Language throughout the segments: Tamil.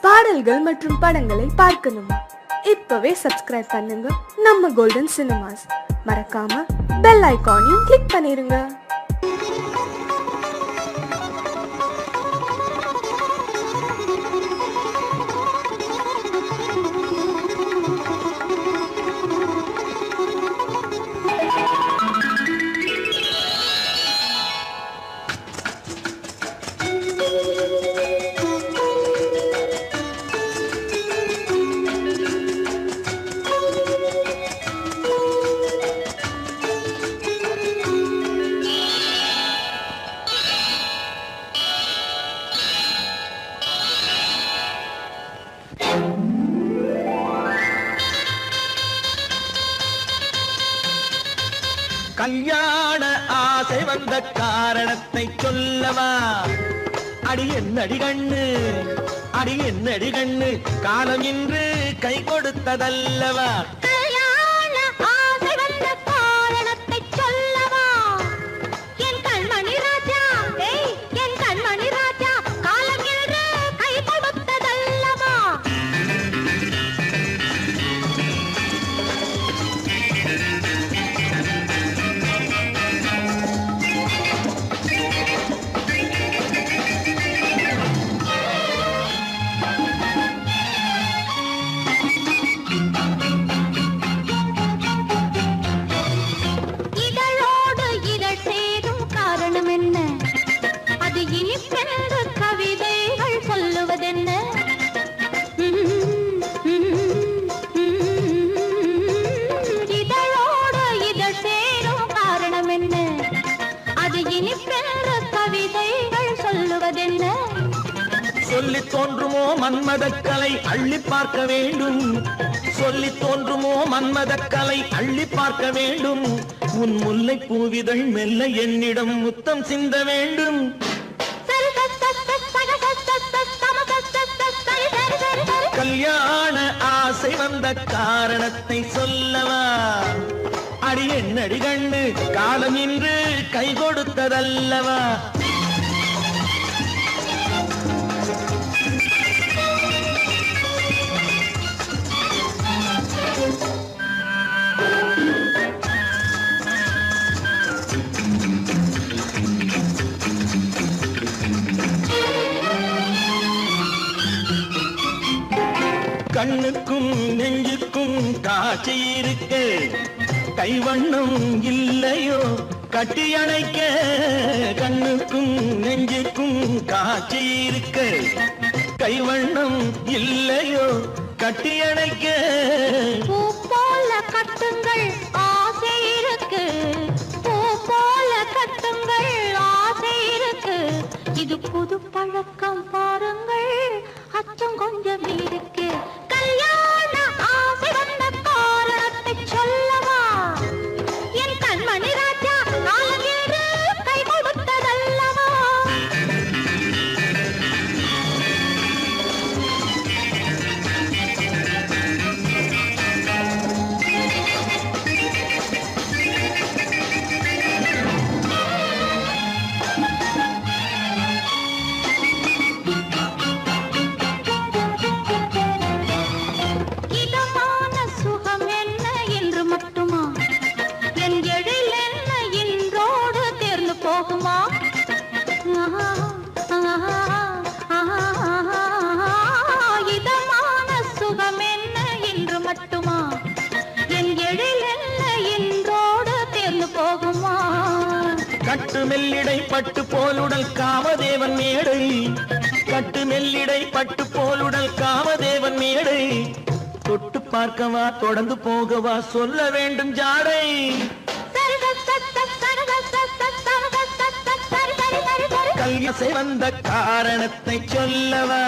பாடல்கள் மற்றும் படங்களை பார்க்கணுமா? இப்பவே சப்ஸ்கிரைப் பண்ணுங்க நம்ம கோல்டன் சினிமாஸ். மறக்காம பெல் ஐகானையும் கிளிக் பண்ணிருங்க. கல்யாண ஆசை வந்த காரணத்தை சொல்லவா? அடி என்னடி கண்ணு, அடி என்னடி கண்ணு, காலம் இன்று கை கொடுத்ததல்லவா? கல்யாண ஆசை வந்த காரணத்தை சொல்லவா? என் கண்மணி ராஜா, என் கண்மணி ராஜா, காலம் இன்று கை கொடுத்ததல்லவா? சொல்லி தோன்றுமோ மன்மதக்கலை அள்ளி பார்க்க வேண்டும், சொல்லி தோன்றுமோ மன்மதக்கலை அள்ளி பார்க்க வேண்டும். உன் முல்லை பூவிதழ் மெல்ல என்னிடம் முத்தம் சிந்த வேண்டும். கல்யாண ஆசை வந்த காரணத்தை சொல்லவா? அடி என்னடி கண்ணு, காலம் இன்று கை கொடுத்ததல்லவா? கண்ணுக்கும் நெஞ்சுக்கும் காட்சி இருக்க, கைவண்ணம் இல்லையோ கட்டி அணைக்க? கண்ணுக்கும் நெஞ்சுக்கும் காட்சி இருக்க, கைவண்ணம் இல்லையோ கட்டி அணைக்க? பூ போல கட்டுங்கள் ஆசை இருக்கு, பூ போல கட்டுங்கள் ஆசை இருக்கு. இது புது பழக்கம் பாருங்கள், அச்சம் கொஞ்சம் இருக்கு. கல்யாண ஆசை வந்த காரணத்தை சொல்லவா? என் கண்மணி ராஜா, காலம் இன்று கை கொடுத்ததல்லவா? கட்டு மெல்லிடை பட்டு போலுடல் காமதேவன் மேடை, கட்டு மெல்லிடை பட்டு போலுடல் காமதேவன் மேடை. தொட்டு பார்க்கவா தொடர்ந்து போகவா சொல்ல வேண்டும் ஜாடை. கல்யாசை வந்த காரணத்தை சொல்லவா?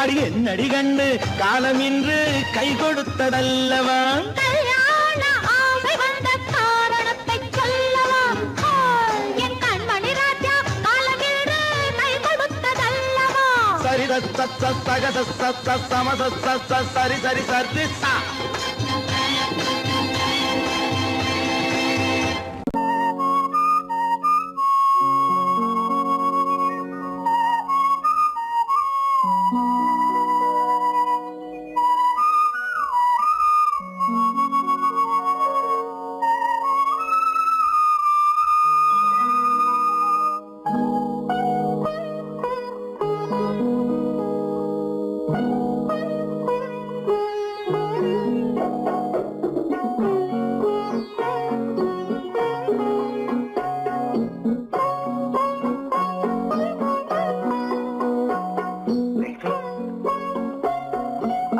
அடி என்னடி கண்ணு, காலம் இன்று கை கொடுத்ததல்லவா? சரி சரி சரி சரி சா.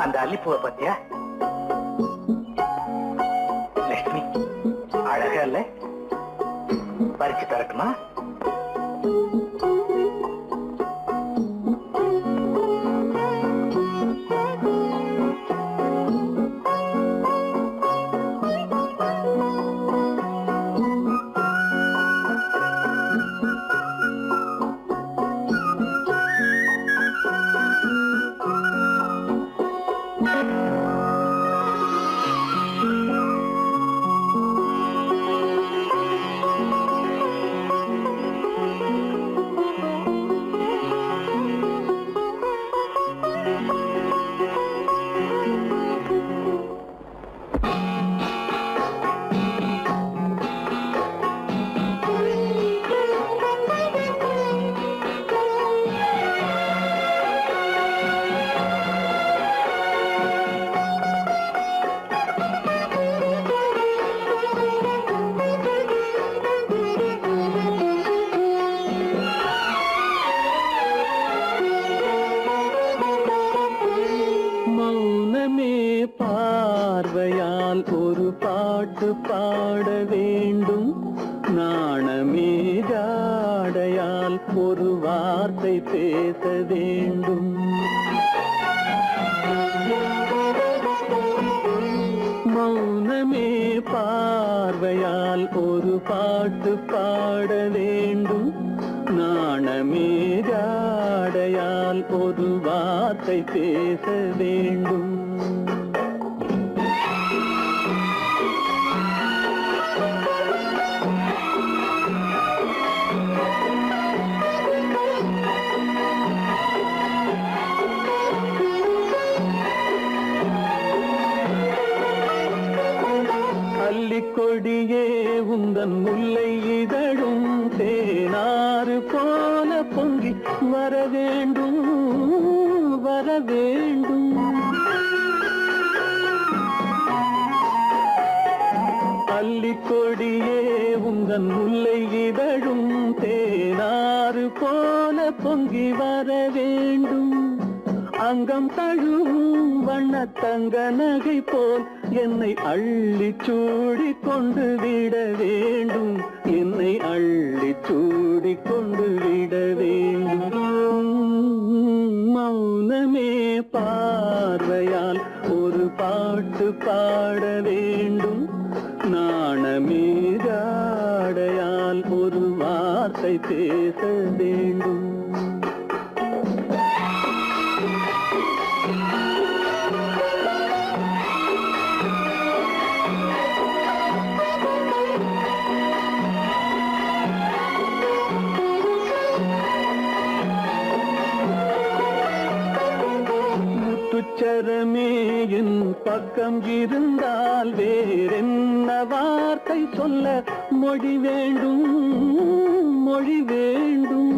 அந்த அல்லிப்பூவை பத்தியா லட்சுமி? அழகா இல்ல? பறிச்சு தரட்டுமா? கொடியே உந்தன் முல்லை இதழும் தேனாறு போல பொங்கி வர வேண்டும் வர வேண்டும். அல்லிக்கொடியே உந்தன் முல்லை இதழும் தேனாறு போல பொங்கி வர வேண்டும். அங்கம் தழுவும் வண்ண தங்க நகை போல் என்னை அள்ளி சூடி கொண்டு விட வேண்டும். என்னை அள்ளி சூடி கொண்டு விட வேண்டும். மௌனமே பார்வையால் ஒரு பாட்டு பாட வேண்டும். நாணமே ஜாடையால் ஒரு வார்த்தை பேச வேண்டும். முத்துச்சரமே என் பக்கம் இருந்தால் வேறென்ன வார்த்தை சொல்ல மொழி வேண்டும் மொழி வேண்டும்.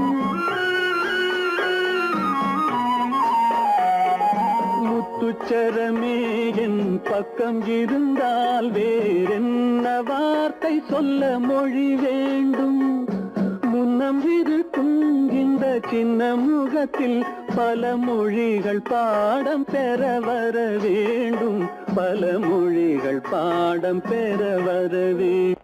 முத்துச்சரமே என் பக்கம் இருந்தால் வேறென்ன வார்த்தை சொல்ல மொழி வேண்டும். முன்னம் இருக்கும் இந்த சின்ன முகத்தில் பல மொழிகள் பாடம் பெற வர வேண்டும். பல மொழிகள் பாடம் பெற வர வேண்டும்.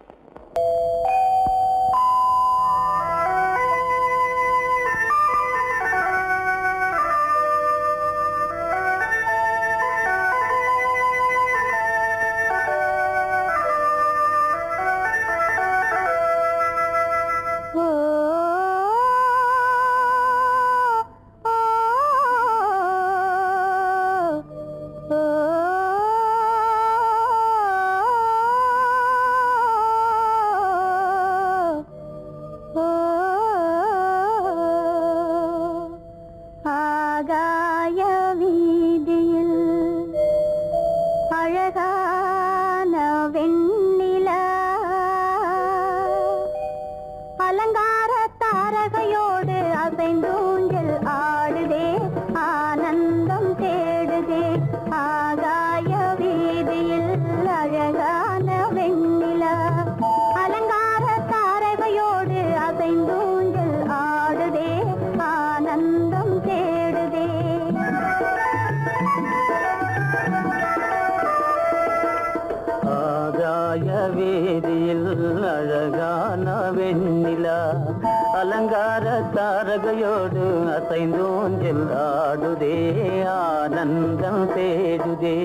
ஆனந்தம் தேடுதே.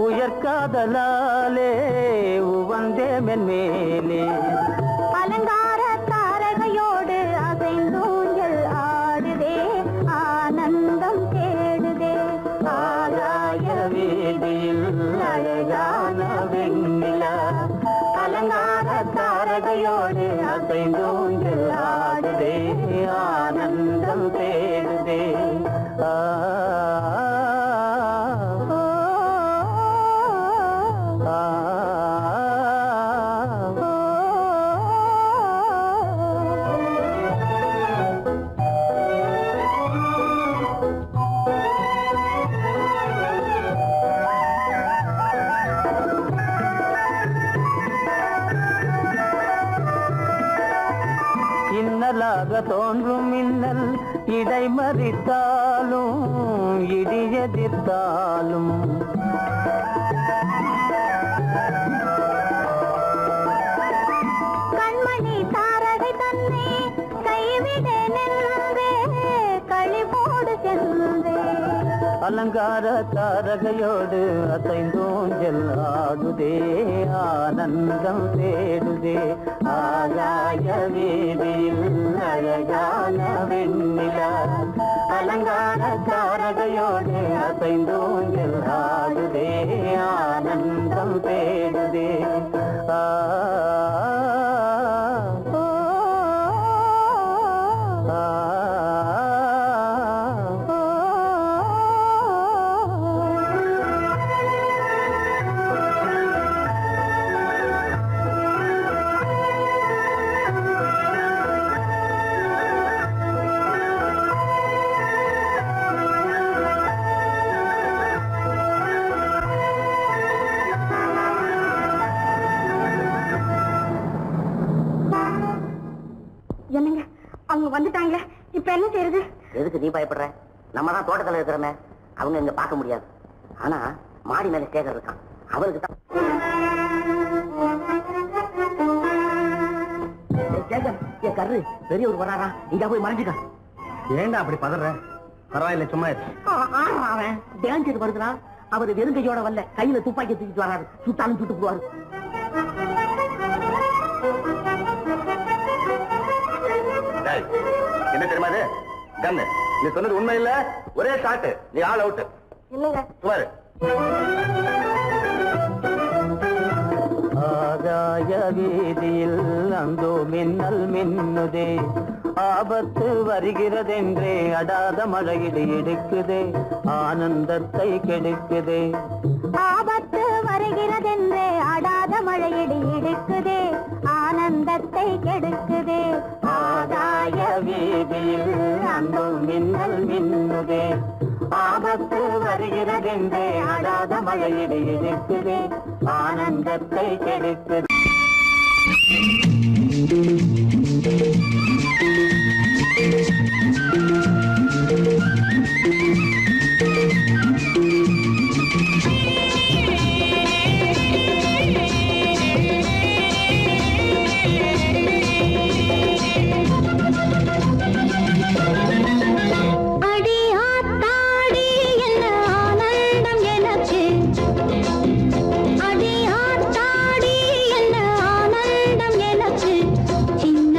உயர்காதலாலே உவந்தே மென்மேலே அலங்கார தாரகையோடு அசைந்தூஞ்சல் ஆடுதே ஆனந்தம் தேடுதே. ஆகாய வீதியில் அழகான வெண்ணிலா அலங்கார தாரகையோடு அசைந்தூஞ்சல் ஆடுதே ஆனந்தம் தேடுதே. இன்னலாக தோன்றும் மின்னல் இடைமறித்தாலும் இடியெதிர்த்தாலும் கண்மணி தாரகை தன்னை கைவிட நின்றே களிபோடு சென்றே. அலங்கார தாரகையோடு அசைந்தோஞ்சல் ஆடுதே ஆனந்தம் தேடுதே. ஆகாய வீதியில் அழகான வெண்ணிலா அலங்கார தாரகையோடு அசைந்தோஞ்சல் ஆடுதே ஆனந்தம் தேடுதே. என்னங்க அவங்க வந்துட்டாங்களே, இப்ப என்ன செய்யறது? எதுக்கு நீ பயப்படுற? நம்ம தான் தோட்டத்துல இருக்கிறோமே, அவங்க இங்க பார்க்க முடியாது. ஆனா மாடி மேல சேகர் இருக்கான், அவருக்கு தான். சேகர், என் கரு பெரியவர் வராரா, இங்க போய் மறைஞ்சுக்க. ஏண்டா அப்படி பதற? பரவாயில்ல, சும்மா அவன் டேஞ்சர் வருகிறான். அவர் வெறுங்கையோட வரல, கையில துப்பாக்கி தூக்கிட்டு வராரு. சுட்டாலும் சுட்டு போவாரு. என்ன தெரியுமா இது? கண்ணு, நீ சொன்னது உண்மை இல்ல, ஒரே ஷாட், நீ ஆல் அவுட். இல்லங்க சுமாரு. ஆகாய வீதியில் அந்தோ மின்னல் மின்னுதே, ஆபத்து வருகிறதென்றே அடாத மழையிடு இடுக்குதே, ஆனந்தத்தை கெடுக்குதே. ஆபத்து வருகிறதென்றே அடாத மழையிடி இடுக்குதே, ஆனந்தத்தை கெடுக்குதே. ஆகாய வீதியில் அந்தோ மின்னல் மின்னுதே, ஆபத்து வருகிறதென்றே அடாத மழையிடு இடுக்குதே, ஆனந்தத்தை கெடுக்குதே. சின்ன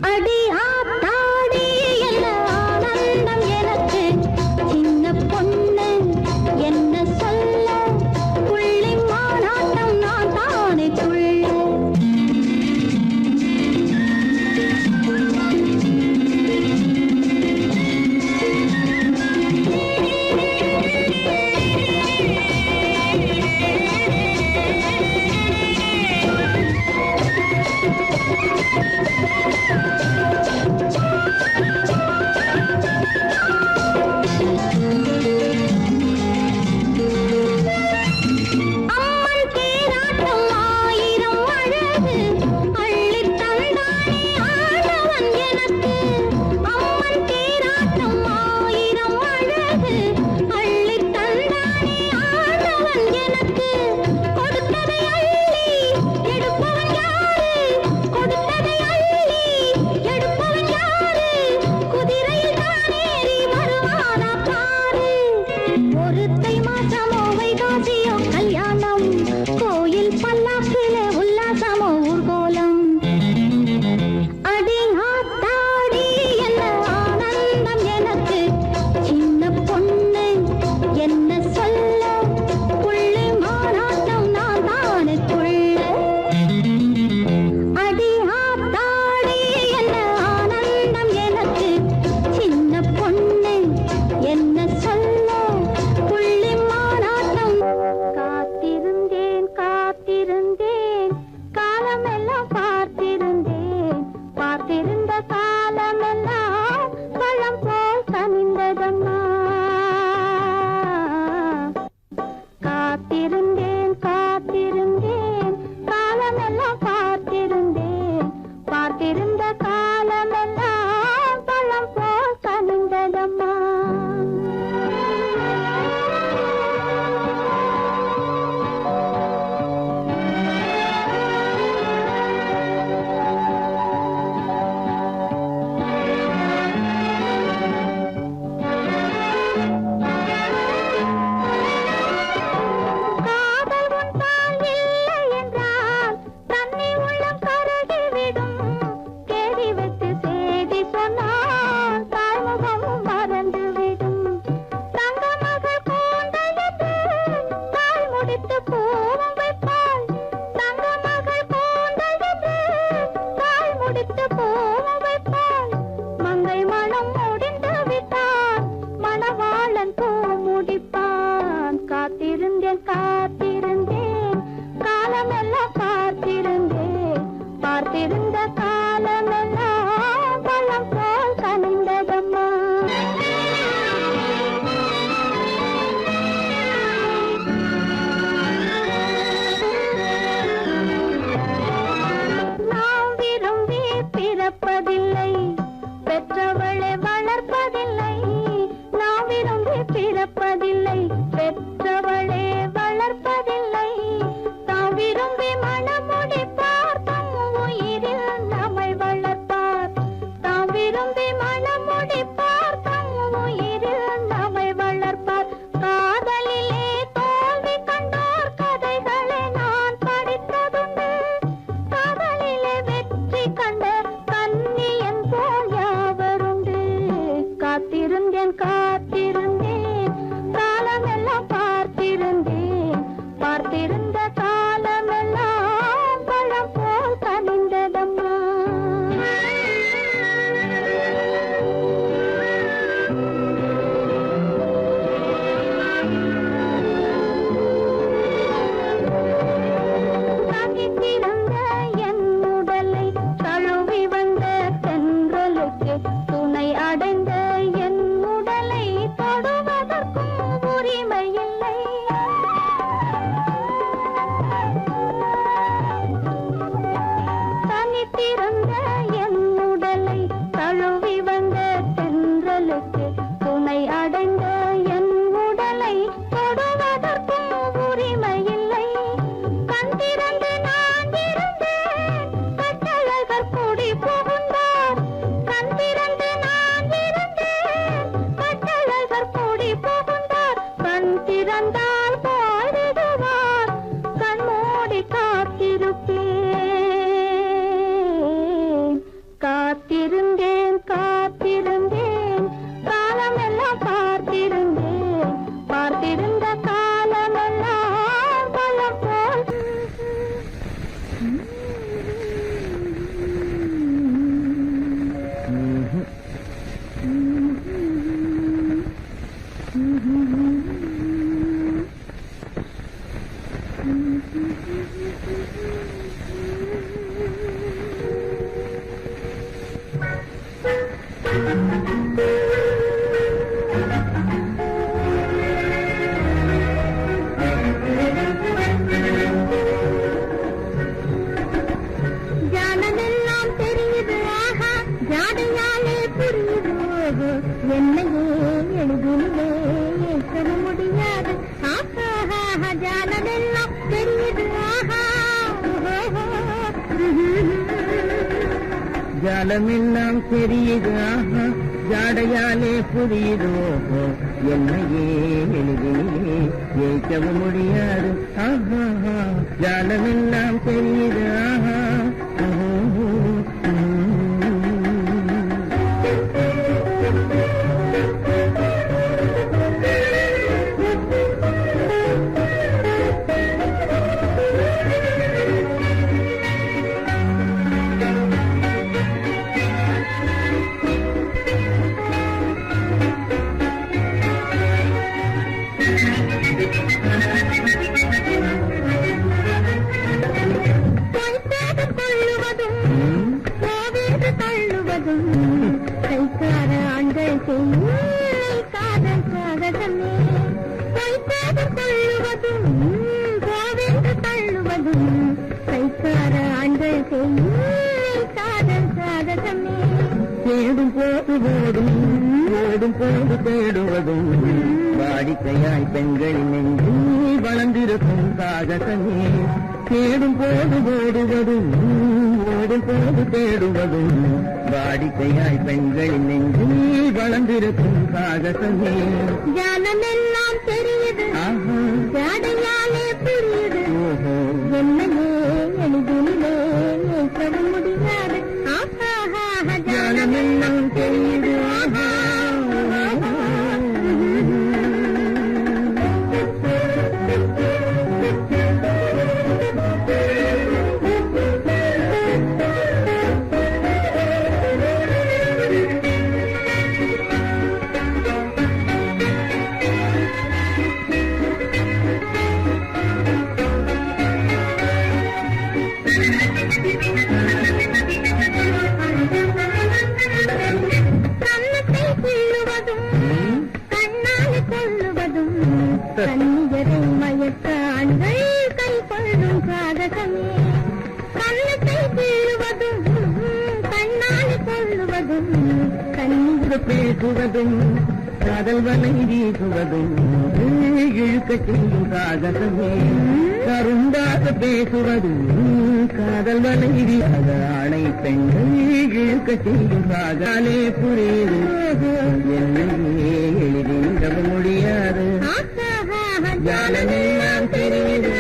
அடி ஆத்தாடி என்ன ஆனந்தம் எனக்கு சின்ன பொண்ணு என்ன சொல்ல புள்ளி மாநாட்டம் நான் தானே துள்ள என்னையே எழுதிலே ஏற்ற முடியாது ஜாலமெல்லாம் தெரியுது ஜாலமெல்லாம் தெரியுது ஜாடையாலே புரியுதோ என்னையே எழுதிலே ஏற்கவும் முடியாது ஜாலமெல்லாம் தெரியுது கைக்கார ஆண்கள் காதல் சாகசமே கைக்காதல் கொள்ளுவதும் கோவென்று தள்ளுவதும் கைக்கார ஆண்கள் காதல் சாகசமே தேடும் போது ஓடும் ஓடும் போது தேடுவதும் வாடிக்கையாய் பெண்களின் நெஞ்சு வளர்ந்திருக்கும் சாகசமே தேடும் போது ஓடுவதும் ஓடும் போது தேடுவதும் வாடிக்கையாய் பெண்களின் நெஞ்சு வளர்ந்திருக்கும் சாகசமே ஜாலமெல்லாம் தெரியுது ஜாடையாலே புரியுது என்னையே எளிதிலே ஏற்ற முடியாது ஜாலமெல்லாம் தெரியுது கண்ணியரை மயக்க ஆண்கள் கை கொள்ளும் சாகசமே கண்ணத்தை கீழுவதும் கண்ணால் கொள்ளுவதும் கண்ணீர் பேசுவதும் காதல் வலை வீசுவதும் இழுக்க செய்யும் சாகசமே கருந்தாக பேசுவதும் காதல் வலை வீசாத ஆணை பெண்கள் இழுக்க செய்யும் சாகாலே புரியுது என்னையே எழுதிட முடியாது ஜாலமெல்லாம் தெரியுது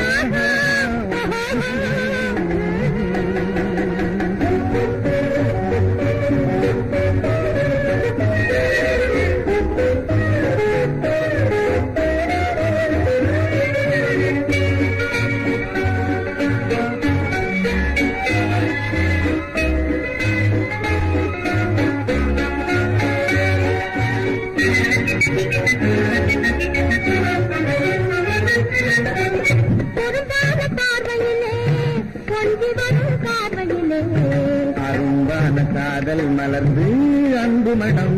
அரும்பான காதல் மலர்ந்து அன்பு மனம்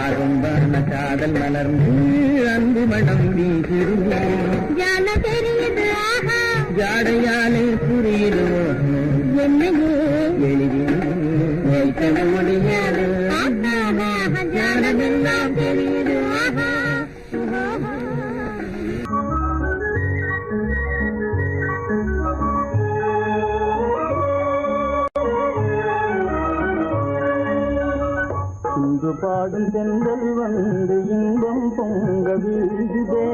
அரும்பான காதல் மலர்ந்து அன்பு மனம் வீசிருமே ஜாடையாலே புரியுதோ என்னையே எளிதில் வைக்க முடியாது ஜாலமெல்லாம் தெரியுது இங்கு பாடும் தென்றல் வந்து இன்பம் பொங்க வீசுதே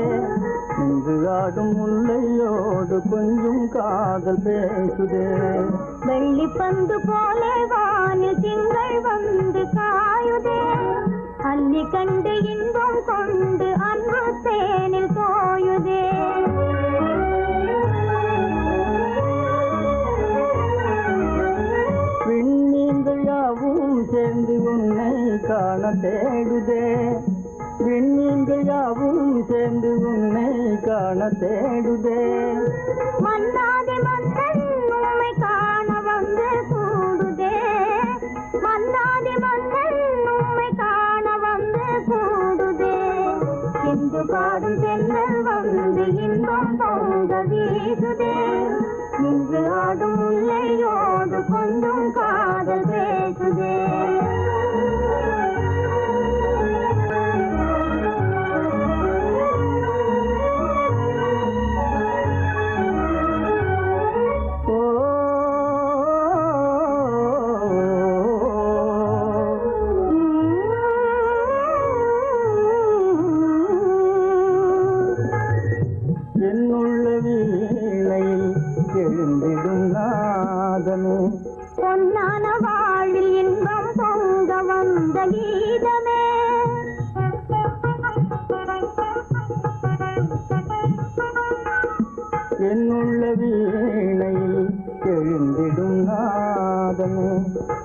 இங்கு ஆடும் முல்லையோடு கொஞ்சம் காதல் பேசுதே வெள்ளி பந்து போலே வானில் திங்கள் வந்து காயுதே அள்ளி கண்டு இன்பம் கொண்டு அன்பு தேனில் தோயுதே விண்மீன்கள் யாவும் சேர்ந்து உன்னை காண தேடுதே விண்மீன்கள் யாவும் சேர்ந்து உன்னை காண தேடுதே மன்னாதி மன்னன் உம்மை காண வந்து கூடுதே மன்னாதி மன்னன் உம்மை காண வந்து கூடுதே இந்து பாடும் தென்னல் வந்து இன்பம் பொங்க வீசுதே இன்று ஆடும் முல்லையோடு கொஞ்சம் காதல் பேசுதே. எழுந்திடும் நாதமே பொன்னான வாழ்வில் இன்பம் பொங்க வந்த கீதமே. என்னுள்ள வீணை எழுந்திடும் நாதமே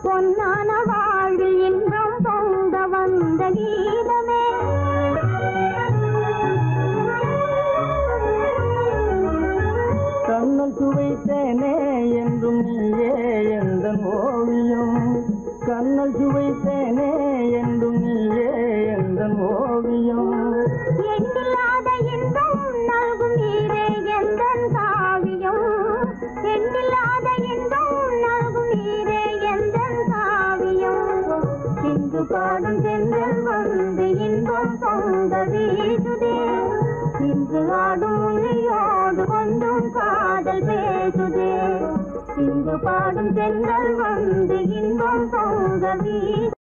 பொன்னான வாழ்வில் இன்பம் பொங்க வந்த கீதமே. கண்ணல் சுவைத்தேனே என்றும் நீயே எந்த ஓவியம். கண்ணல் சுவைத்தேனே என்றும் நீயே எந்த ஓவியம். எண்ணில்லாத இன்பம் நல்கும் நீரே எந்தன் காவியம். எண்ணில்லாத இன்பம் நல்கும் நீரே எந்தன் காவியம். இன்று பாடும் தென்றல் வந்து இன்பம் பொங்க வீசுதே. இன்று ஆடும் மொழியோடு கொஞ்சம் காதல் பேசுதே. இன்று பாடும் தென்றல் வந்து இன்பம் பொங்க வீசுதே.